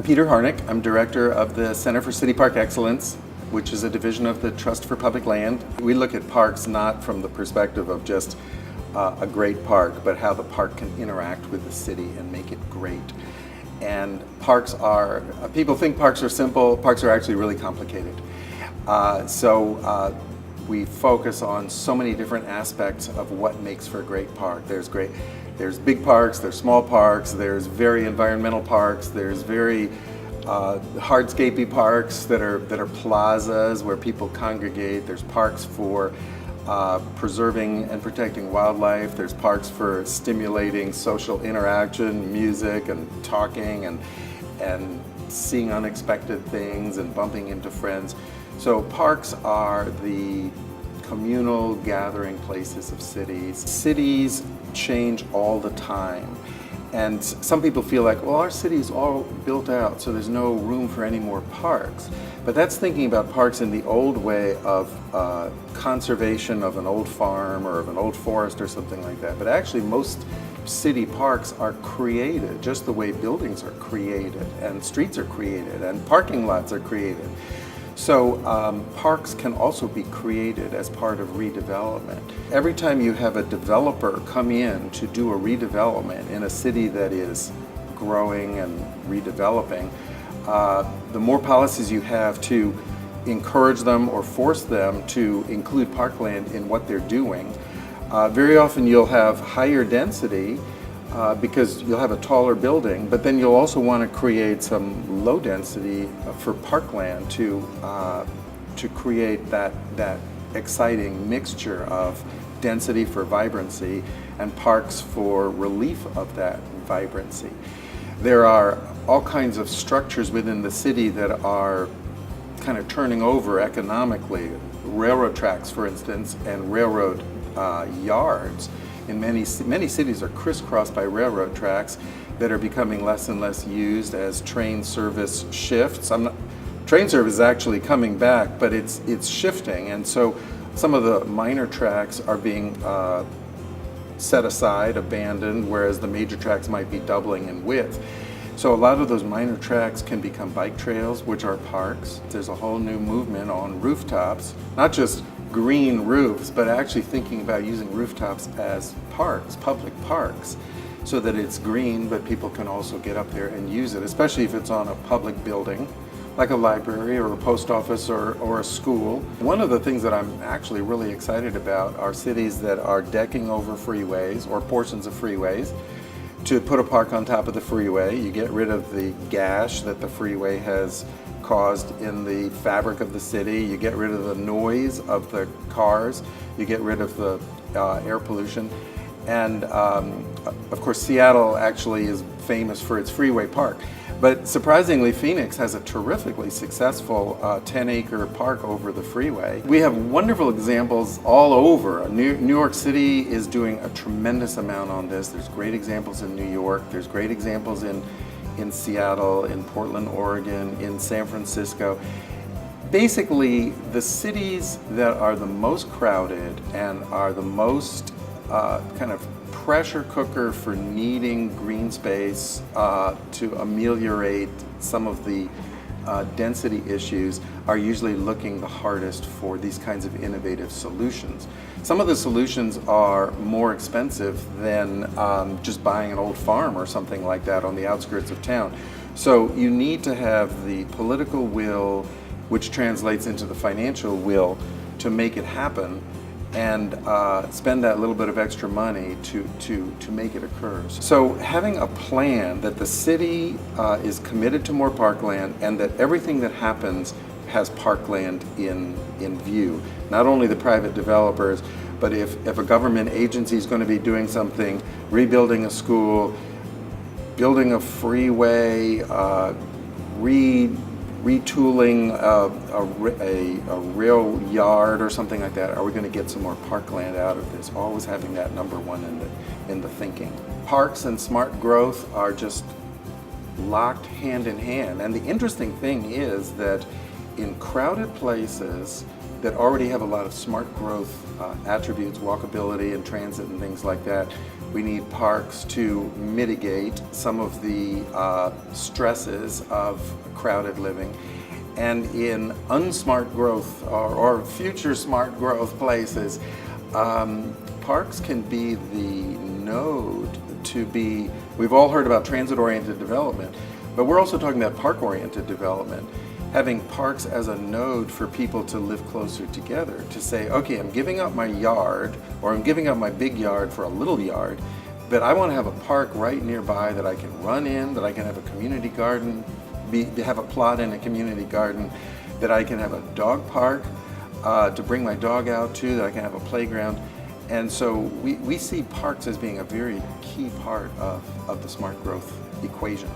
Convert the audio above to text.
I'm Peter Harnik. I'm director of the Center for City Park Excellence, which is a division of the Trust for Public Land. We look at parks not from the perspective of just a great park, but how the park can interact with the city and make it great. And parks are, people think parks are simple, parks are actually really complicated. We focus on so many different aspects of what makes for a great park. There's big parks, there's small parks, there's very environmental parks, there's very hardscapey parks that are plazas where people congregate. There's parks for preserving and protecting wildlife. There's parks for stimulating social interaction, music and talking and seeing unexpected things and bumping into friends. So parks are the communal gathering places of cities. Cities change all the time. And some people feel like, well, our city is all built out, so there's no room for any more parks. But that's thinking about parks in the old way of conservation of an old farm or of an old forest or something like that. But actually most city parks are created just the way buildings are created and streets are created and parking lots are created. So parks can also be created as part of redevelopment. Every time you have a developer come in to do a redevelopment in a city that is growing and redeveloping, the more policies you have to encourage them or force them to include parkland in what they're doing, very often you'll have higher density because you'll have a taller building, but then you'll also want to create some low density for parkland to create that exciting mixture of density for vibrancy and parks for relief of that vibrancy. There are all kinds of structures within the city that are kind of turning over economically. Railroad tracks, for instance, and railroad yards. In many cities are crisscrossed by railroad tracks that are becoming less and less used as train service shifts. Train service is actually coming back, but it's shifting, and so some of the minor tracks are being set aside, abandoned, whereas the major tracks might be doubling in width. So a lot of those minor tracks can become bike trails, which are parks. There's a whole new movement on rooftops, not just green roofs, but actually thinking about using rooftops as parks, public parks, so that it's green, but people can also get up there and use it, especially if it's on a public building, like a library or a post office or a school. One of the things that I'm actually really excited about are cities that are decking over freeways or portions of freeways to put a park on top of the freeway. You get rid of the gash that the freeway has caused in the fabric of the city. You get rid of the noise of the cars. You get rid of the air pollution. And of course, Seattle actually is famous for its freeway park. But surprisingly, Phoenix has a terrifically successful 10-acre park over the freeway. We have wonderful examples all over. New York City is doing a tremendous amount on this. There's great examples in New York. There's great examples in Seattle, in Portland, Oregon, in San Francisco. Basically, the cities that are the most crowded and are the most kind of pressure cooker for needing green space to ameliorate some of the density issues are usually looking the hardest for these kinds of innovative solutions. Some of the solutions are more expensive than just buying an old farm or something like that on the outskirts of town. So you need to have the political will, which translates into the financial will, to make it happen and spend that little bit of extra money to make it occur. So having a plan that the city is committed to more parkland and that everything that happens has parkland in view. Not only the private developers, but if a government agency is going to be doing something, rebuilding a school, building a freeway, retooling a rail yard or something like that, are we going to get some more parkland out of this? Always having that number one in the thinking. Parks and smart growth are just locked hand in hand. And the interesting thing is that in crowded places, that already have a lot of smart growth attributes, walkability and transit and things like that. We need parks to mitigate some of the stresses of crowded living. And in unsmart growth or future smart growth places, parks can be the node to be, we've all heard about transit-oriented development, but we're also talking about park-oriented development. Having parks as a node for people to live closer together, to say, okay, I'm giving up my yard, or I'm giving up my big yard for a little yard, but I want to have a park right nearby that I can run in, that I can have a community garden, have a plot in a community garden, that I can have a dog park to bring my dog out to, that I can have a playground. And so we see parks as being a very key part of the smart growth equation.